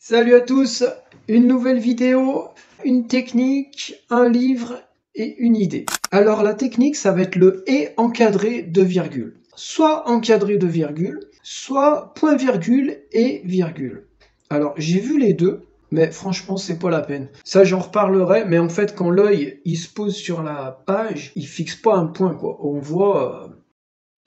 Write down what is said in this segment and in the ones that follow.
Salut à tous, une nouvelle vidéo, une technique, un livre et une idée. Alors la technique, ça va être le « et » encadré de virgule. Soit encadré de virgule, soit point virgule et virgule. Alors j'ai vu les deux, mais franchement c'est pas la peine. Ça j'en reparlerai, mais en fait quand l'œil il se pose sur la page, il fixe pas un point quoi.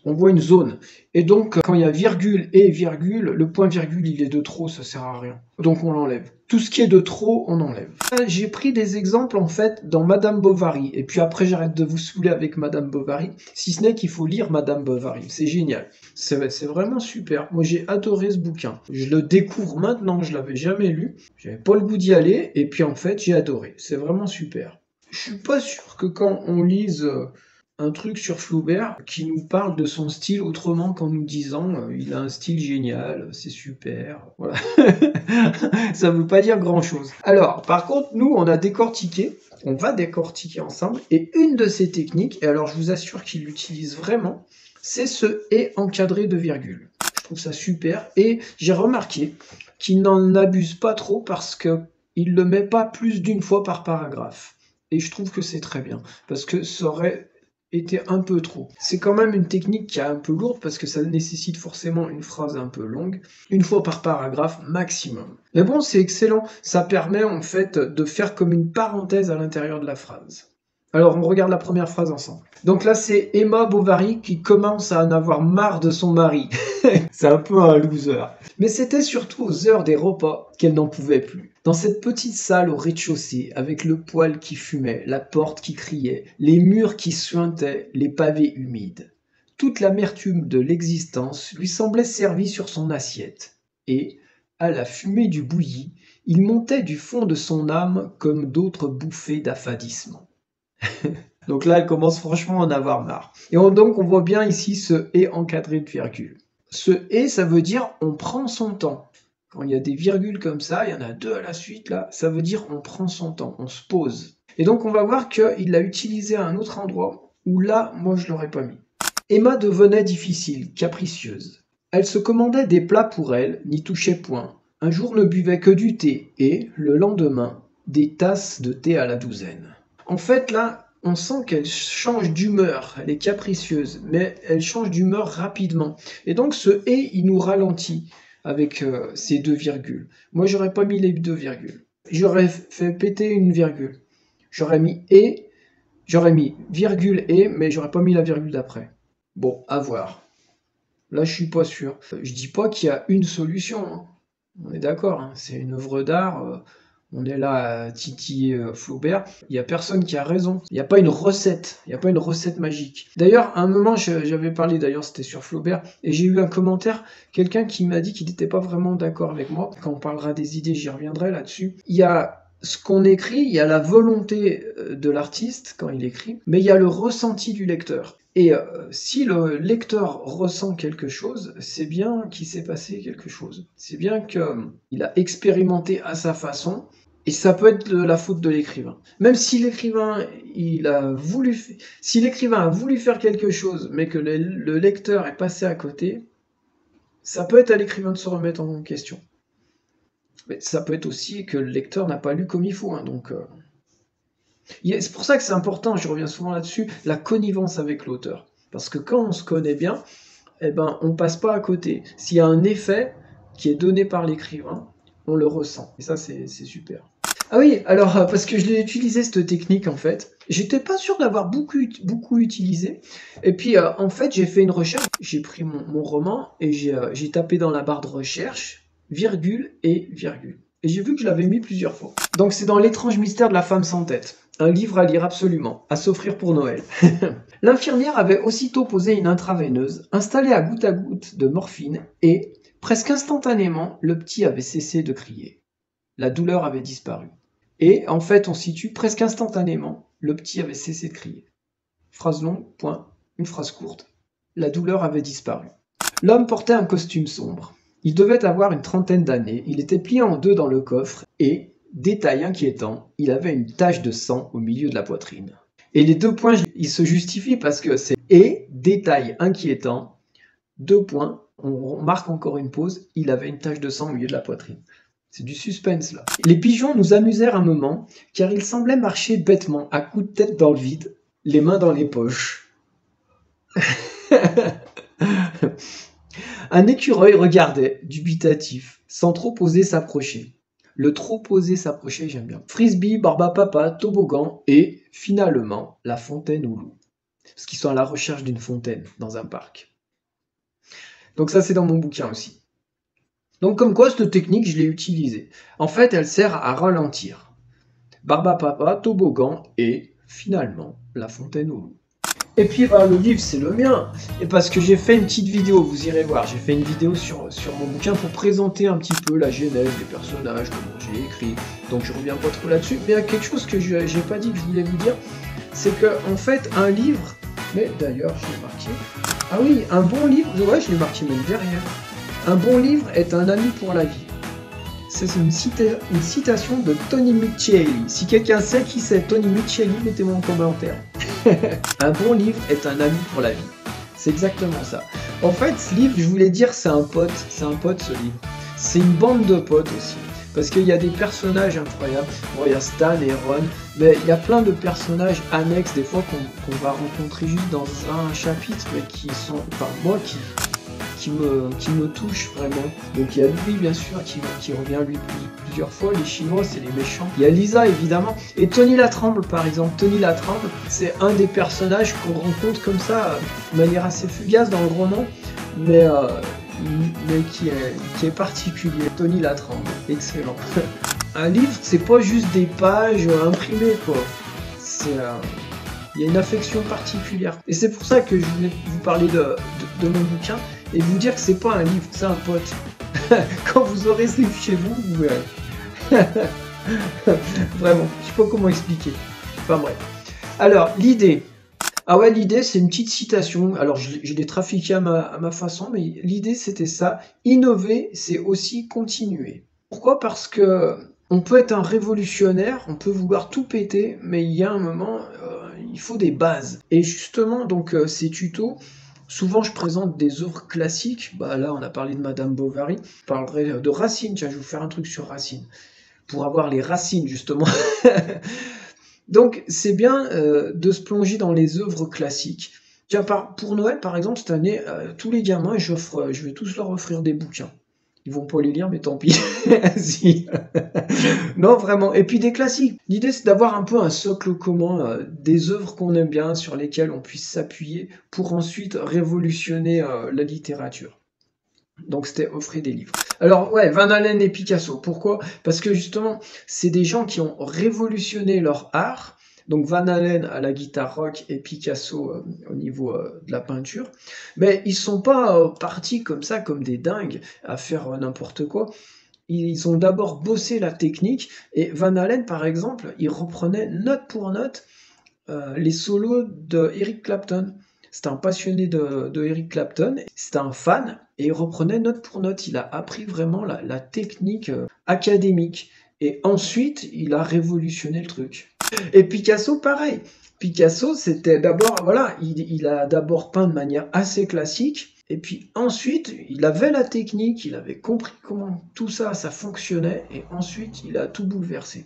On voit une zone. Et donc, quand il y a virgule et virgule, le point virgule, il est de trop, ça sert à rien. Donc on l'enlève. Tout ce qui est de trop, on enlève. J'ai pris des exemples, en fait, dans Madame Bovary. Et puis après, j'arrête de vous saouler avec Madame Bovary. Si ce n'est qu'il faut lire Madame Bovary. C'est génial. C'est vraiment super. Moi, j'ai adoré ce bouquin. Je le découvre maintenant, je l'avais jamais lu. J'avais pas le goût d'y aller. Et puis, en fait, j'ai adoré. C'est vraiment super. Je suis pas sûr que quand on lise un truc sur Flaubert qui nous parle de son style autrement qu'en nous disant il a un style génial, c'est super, voilà. Ça veut pas dire grand chose. Alors, par contre, nous, on va décortiquer ensemble, et une de ces techniques, et alors je vous assure qu'il l'utilise vraiment, c'est ce « et » encadré de virgule. Je trouve ça super, et j'ai remarqué qu'il n'en abuse pas trop parce qu'il ne le met pas plus d'une fois par paragraphe. Et je trouve que c'est très bien, parce que ça aurait était un peu trop. C'est quand même une technique qui est un peu lourde parce que ça nécessite forcément une phrase un peu longue, une fois par paragraphe maximum. Mais bon, c'est excellent, ça permet en fait de faire comme une parenthèse à l'intérieur de la phrase. Alors on regarde la première phrase ensemble. Donc là c'est Emma Bovary qui commence à en avoir marre de son mari. C'est un peu un loser. Mais c'était surtout aux heures des repas qu'elle n'en pouvait plus. Dans cette petite salle au rez-de-chaussée, avec le poêle qui fumait, la porte qui criait, les murs qui suintaient, les pavés humides, toute l'amertume de l'existence lui semblait servie sur son assiette. Et, à la fumée du bouilli, il montait du fond de son âme comme d'autres bouffées d'affadissement. Donc là, elle commence franchement à en avoir marre. Et donc, on voit bien ici ce « et » encadré de virgule. Ce « et », ça veut dire on prend son temps. Quand il y a des virgules comme ça, il y en a deux à la suite là, ça veut dire on prend son temps, on se pose. Et donc, on va voir qu'il l'a utilisé à un autre endroit où là, moi, je l'aurais pas mis. Emma devenait difficile, capricieuse. Elle se commandait des plats pour elle, n'y touchait point. Un jour ne buvait que du thé et, le lendemain, des tasses de thé à la douzaine. En fait, là, on sent qu'elle change d'humeur, elle est capricieuse, mais elle change d'humeur rapidement. Et donc ce « et », il nous ralentit avec ces deux virgules. Moi, j'aurais pas mis les deux virgules. J'aurais fait péter une virgule. J'aurais mis « et », j'aurais mis virgule « et », mais j'aurais pas mis la virgule d'après. Bon, à voir. Là, je suis pas sûr. Je dis pas qu'il y a une solution, hein. On est d'accord, hein. C'est une œuvre d'art. On est là à titiller Flaubert. Il n'y a personne qui a raison. Il n'y a pas une recette. Il n'y a pas une recette magique. D'ailleurs, à un moment, j'avais parlé, d'ailleurs, c'était sur Flaubert, et j'ai eu un commentaire, quelqu'un qui m'a dit qu'il n'était pas vraiment d'accord avec moi. Quand on parlera des idées, j'y reviendrai là-dessus. Il y a ce qu'on écrit, il y a la volonté de l'artiste quand il écrit, mais il y a le ressenti du lecteur. Et si le lecteur ressent quelque chose, c'est bien qu'il s'est passé quelque chose. C'est bien qu'il a expérimenté à sa façon, et ça peut être la faute de l'écrivain. Même si l'écrivain a voulu faire quelque chose, mais que le lecteur est passé à côté, ça peut être à l'écrivain de se remettre en question. Mais ça peut être aussi que le lecteur n'a pas lu comme il faut, hein, donc... C'est pour ça que c'est important, je reviens souvent là-dessus, la connivence avec l'auteur. Parce que quand on se connaît bien, eh ben, on passe pas à côté. S'il y a un effet qui est donné par l'écrivain, on le ressent. Et ça, c'est super. Ah oui, alors, parce que je l'ai utilisé cette technique, en fait. J'étais pas sûr d'avoir beaucoup utilisé. Et puis, en fait, j'ai fait une recherche. J'ai pris mon roman et j'ai tapé dans la barre de recherche, virgule et virgule. Et j'ai vu que je l'avais mis plusieurs fois. Donc c'est dans L'étrange mystère de la femme sans tête. Un livre à lire absolument, à s'offrir pour Noël. L'infirmière avait aussitôt posé une intraveineuse, installé à goutte de morphine, et, presque instantanément, le petit avait cessé de crier. La douleur avait disparu. Et, en fait, on situe presque instantanément, le petit avait cessé de crier. Phrase longue, point, une phrase courte. La douleur avait disparu. L'homme portait un costume sombre. Il devait avoir une trentaine d'années, il était plié en deux dans le coffre et, détail inquiétant, il avait une tache de sang au milieu de la poitrine. Et les deux points, ils se justifient parce que c'est « et », détail inquiétant, deux points, on marque encore une pause, il avait une tache de sang au milieu de la poitrine. C'est du suspense là. Les pigeons nous amusèrent un moment, car ils semblaient marcher bêtement, à coups de tête dans le vide, les mains dans les poches. Un écureuil regardait, dubitatif, sans trop oser s'approcher. Le trop oser s'approcher, j'aime bien. Frisbee, Barbapapa, toboggan et, finalement, la fontaine au loup. Parce qu'ils sont à la recherche d'une fontaine dans un parc. Donc ça, c'est dans mon bouquin aussi. Donc comme quoi, cette technique, je l'ai utilisée. En fait, elle sert à ralentir. Barbapapa, toboggan et, finalement, la fontaine au loup. Et puis le livre c'est le mien, et parce que j'ai fait une petite vidéo, vous irez voir, j'ai fait une vidéo sur mon bouquin pour présenter un petit peu la genèse des personnages, comment j'ai écrit, donc je reviens pas trop là-dessus, mais il y a quelque chose que j'ai pas dit que je voulais vous dire, c'est que en fait un livre, mais d'ailleurs je l'ai marqué, ah oui, un bon livre, ouais je l'ai marqué même derrière, un bon livre est un ami pour la vie. C'est une citation de Tony Micheli. Si quelqu'un sait qui c'est Tony Micheli, mettez-moi en commentaire. Un bon livre est un ami pour la vie. C'est exactement ça. En fait, ce livre, je voulais dire, c'est un pote ce livre. C'est une bande de potes aussi. Parce qu'il y a des personnages incroyables. Bon, il y a Stan et Ron, mais il y a plein de personnages annexes, des fois qu'on va rencontrer juste dans un chapitre, mais qui sont, enfin moi, qui me touche vraiment. Donc il y a lui bien sûr qui revient lui plusieurs fois, les Chinois c'est les méchants. Il y a Lisa évidemment, et Tony Latremble par exemple. Tony Latremble c'est un des personnages qu'on rencontre comme ça de manière assez fugace dans le roman, mais qui est particulier. Tony Latremble, excellent. Un livre c'est pas juste des pages imprimées quoi, il y a une affection particulière. Et c'est pour ça que je voulais vous parler de mon bouquin et vous dire que c'est pas un livre, c'est un pote. Quand vous aurez ce livre chez vous, vous verrez. Vraiment, je sais pas comment expliquer. Enfin bref. Alors, l'idée. Ah ouais, l'idée, c'est une petite citation. Alors, je l'ai trafiqué à ma façon, mais l'idée, c'était ça. Innover, c'est aussi continuer. Pourquoi? Parce que on peut être un révolutionnaire, on peut vouloir tout péter, mais il y a un moment, il faut des bases. Et justement, donc, ces tutos, souvent je présente des œuvres classiques. Bah là, on a parlé de Madame Bovary. Je parlerai de Racine. Tiens, je vais vous faire un truc sur Racine. Pour avoir les racines, justement. Donc, c'est bien de se plonger dans les œuvres classiques. Tiens, pour Noël, par exemple, cette année, tous les gamins, je vais tous leur offrir des bouquins. Ils vont pas les lire, mais tant pis. Si. Non, vraiment. Et puis des classiques. L'idée, c'est d'avoir un peu un socle commun, des œuvres qu'on aime bien, sur lesquelles on puisse s'appuyer pour ensuite révolutionner la littérature. Donc c'était offrir des livres. Alors ouais, Van Halen et Picasso. Pourquoi? Parce que justement, c'est des gens qui ont révolutionné leur art. Donc Van Halen à la guitare rock et Picasso au niveau de la peinture. Mais ils sont pas partis comme ça, comme des dingues, à faire n'importe quoi. Ils ont d'abord bossé la technique. Et Van Halen, par exemple, il reprenait note pour note les solos de Eric Clapton. C'était un passionné de Eric Clapton, c'était un fan, et il reprenait note pour note. Il a appris vraiment la technique académique. Et ensuite, il a révolutionné le truc. Et Picasso, pareil. Picasso, c'était d'abord, voilà, il a d'abord peint de manière assez classique, et puis ensuite, il avait la technique, il avait compris comment tout ça fonctionnait, et ensuite, il a tout bouleversé.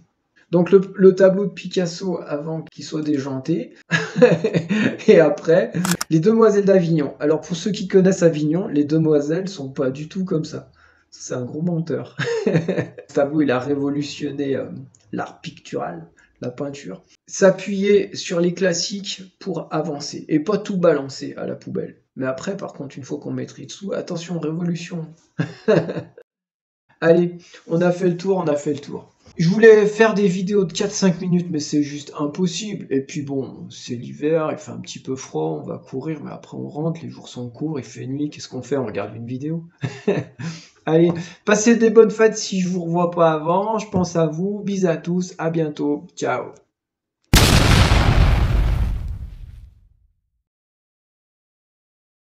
Donc le tableau de Picasso avant qu'il soit déjanté, et après, les Demoiselles d'Avignon. Alors pour ceux qui connaissent Avignon, les demoiselles sont pas du tout comme ça. C'est un gros menteur. Ce tableau, il a révolutionné l'art pictural, la peinture. S'appuyer sur les classiques pour avancer, et pas tout balancer à la poubelle. Mais après, par contre, une fois qu'on maîtrise tout, attention, révolution. Allez, on a fait le tour, Je voulais faire des vidéos de 4-5 minutes, mais c'est juste impossible. Et puis bon, c'est l'hiver, il fait un petit peu froid, on va courir, mais après on rentre, les jours sont courts, il fait nuit, qu'est-ce qu'on fait? On regarde une vidéo. Allez, passez des bonnes fêtes si je vous revois pas avant, je pense à vous, bisous à tous, à bientôt, ciao.